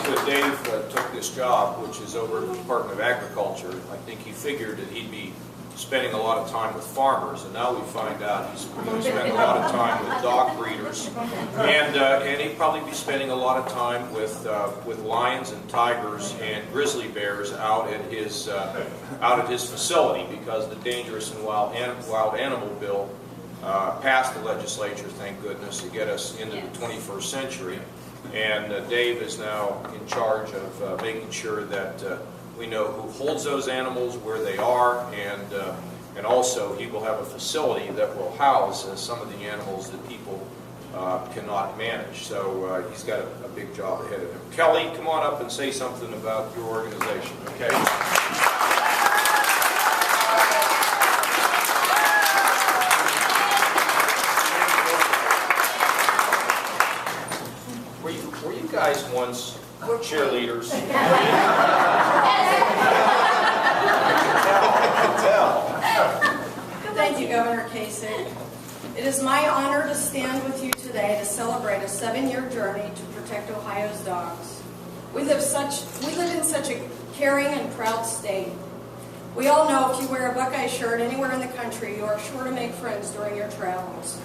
when Dave took this job, which is over at the Department of Agriculture, I think he figured that he'd be spending a lot of time with farmers, and now we find out he's going to spend a lot of time with dog breeders, and he'd probably be spending a lot of time with lions and tigers and grizzly bears out at his facility, because the Dangerous and Wild Animal Bill passed the legislature, thank goodness, to get us into the 21st century. And Dave is now in charge of making sure that we know who holds those animals, where they are, and also he will have a facility that will house some of the animals that people cannot manage. So he's got a big job ahead of him. Kelly, come on up and say something about your organization, okay? Were you guys once cheerleaders? Thank you, Governor Kasich. It is my honor to stand with you today to celebrate a 7-year journey to protect Ohio's dogs. We live in such a caring and proud state. We all know if you wear a Buckeye shirt anywhere in the country, you are sure to make friends during your travels.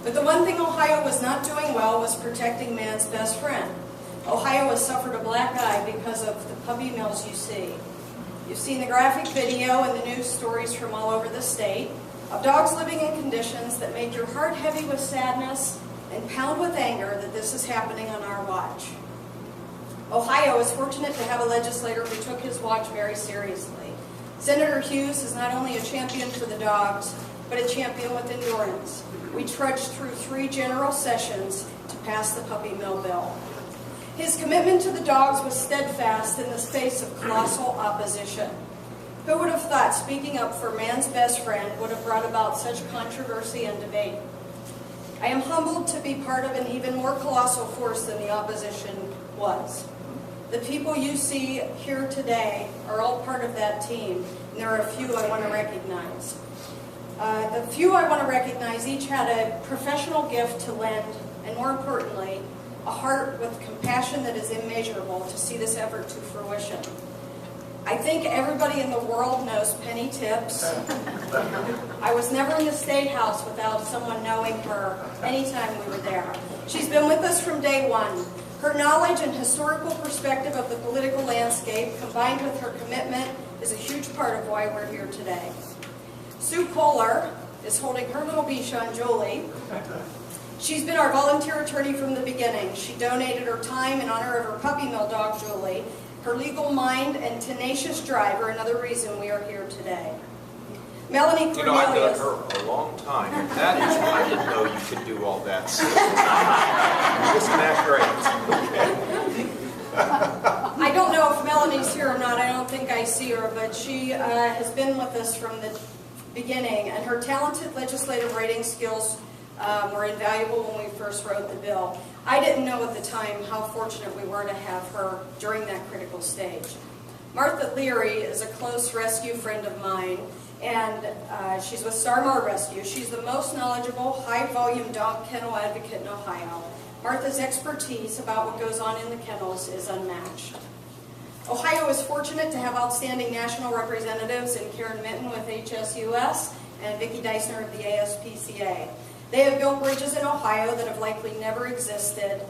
But the one thing Ohio was not doing well was protecting man's best friend. Ohio has suffered a black eye because of the puppy mills you see. You've seen the graphic video and the news stories from all over the state of dogs living in conditions that make your heart heavy with sadness and pound with anger that this is happening on our watch. Ohio is fortunate to have a legislator who took his watch very seriously. Senator Hughes is not only a champion for the dogs, but a champion with endurance. We trudged through 3 general sessions to pass the puppy mill bill. His commitment to the dogs was steadfast in the face of colossal opposition. Who would have thought speaking up for man's best friend would have brought about such controversy and debate? I am humbled to be part of an even more colossal force than the opposition was. The people you see here today are all part of that team, and there are a few I want to recognize. The few I want to recognize each had a professional gift to lend, and more importantly, a heart with compassion that is immeasurable to see this effort to fruition. I think everybody in the world knows Penny Tips. I was never in the State House without someone knowing her anytime we were there. She's been with us from day one. Her knowledge and historical perspective of the political landscape, combined with her commitment, is a huge part of why we're here today. Sue Kohler is holding her little Bichon, Julie. She's been our volunteer attorney from the beginning. She donated her time in honor of her puppy mill dog, Julie. Her legal mind and tenacious drive are another reason we are here today. Melanie Cornelius. You know, I've known her a long time. That is, I didn't know you could do all that stuff. Isn't that great? I don't know if Melanie's here or not. I don't think I see her, but she has been with us from the beginning, and her talented legislative writing skills were invaluable when we first wrote the bill. I didn't know at the time how fortunate we were to have her during that critical stage. Martha Leary is a close rescue friend of mine, and she's with Starmar Rescue. She's the most knowledgeable, high-volume dog kennel advocate in Ohio. Martha's expertise about what goes on in the kennels is unmatched. Ohio is fortunate to have outstanding national representatives in Karen Minton with HSUS and Vicki Deissner of the ASPCA. They have built bridges in Ohio that have likely never existed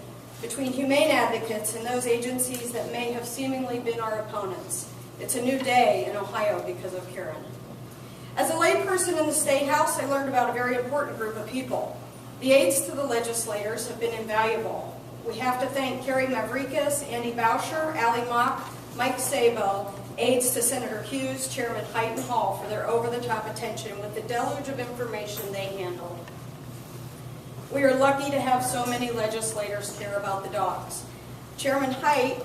between humane advocates and those agencies that may have seemingly been our opponents. It's a new day in Ohio because of Karen. As a layperson in the State House, I learned about a very important group of people. The aides to the legislators have been invaluable. We have to thank Carrie Mavrikis, Andy Boucher, Allie Mock, Mike Sabo, aides to Senator Hughes, Chairman Height and Hall for their over-the-top attention with the deluge of information they handled. We are lucky to have so many legislators care about the dogs. Chairman Height,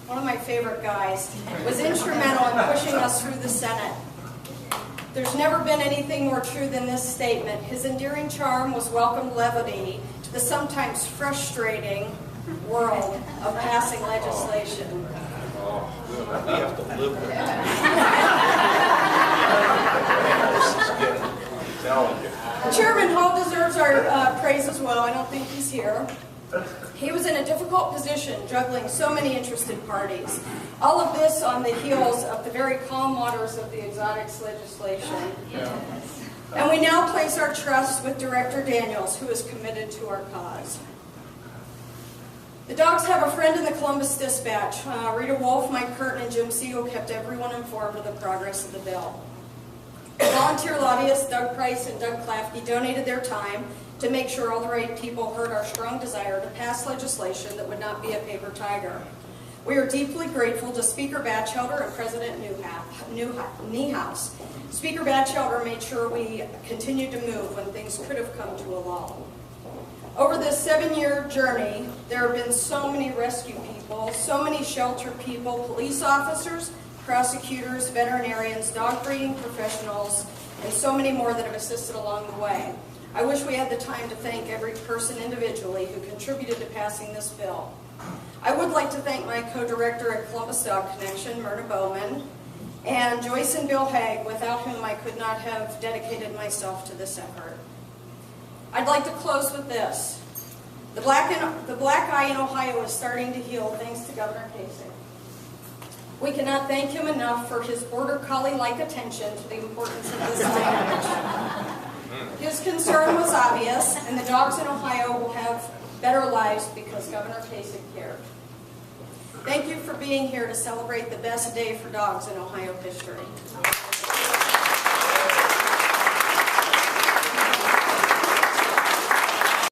one of my favorite guys, was instrumental in pushing us through the Senate. There's never been anything more true than this statement. His endearing charm was welcomed levity to the sometimes frustrating world of passing legislation. Oh, we have to live with that. Chairman Hall deserves our praise as well. I don't think he's here. He was in a difficult position, juggling so many interested parties. All of this on the heels of the very calm waters of the exotics legislation. And we now place our trust with Director Daniels, who is committed to our cause. The dogs have a friend in the Columbus Dispatch. Rita Wolf, Mike Curtin, and Jim Siegel kept everyone informed of the progress of the bill. Volunteer lobbyists Doug Price and Doug Klafke donated their time to make sure all the right people heard our strong desire to pass legislation that would not be a paper tiger. We are deeply grateful to Speaker Batchelder and President Niehaus. Speaker Batchelder made sure we continued to move when things could have come to a lull. Over this 7-year journey, there have been so many rescue people, so many shelter people, police officers, prosecutors, veterinarians, dog breeding professionals, and so many more that have assisted along the way. I wish we had the time to thank every person individually who contributed to passing this bill. I would like to thank my co-director at Columbus Dog Connection, Myrna Bowman, and Joyce and Bill Haig, without whom I could not have dedicated myself to this effort. I'd like to close with this. The black eye in Ohio is starting to heal thanks to Governor Kasich. We cannot thank him enough for his border collie-like attention to the importance of this language. His concern was obvious, and the dogs in Ohio will have better lives because Governor Kasich cared. Thank you for being here to celebrate the best day for dogs in Ohio history.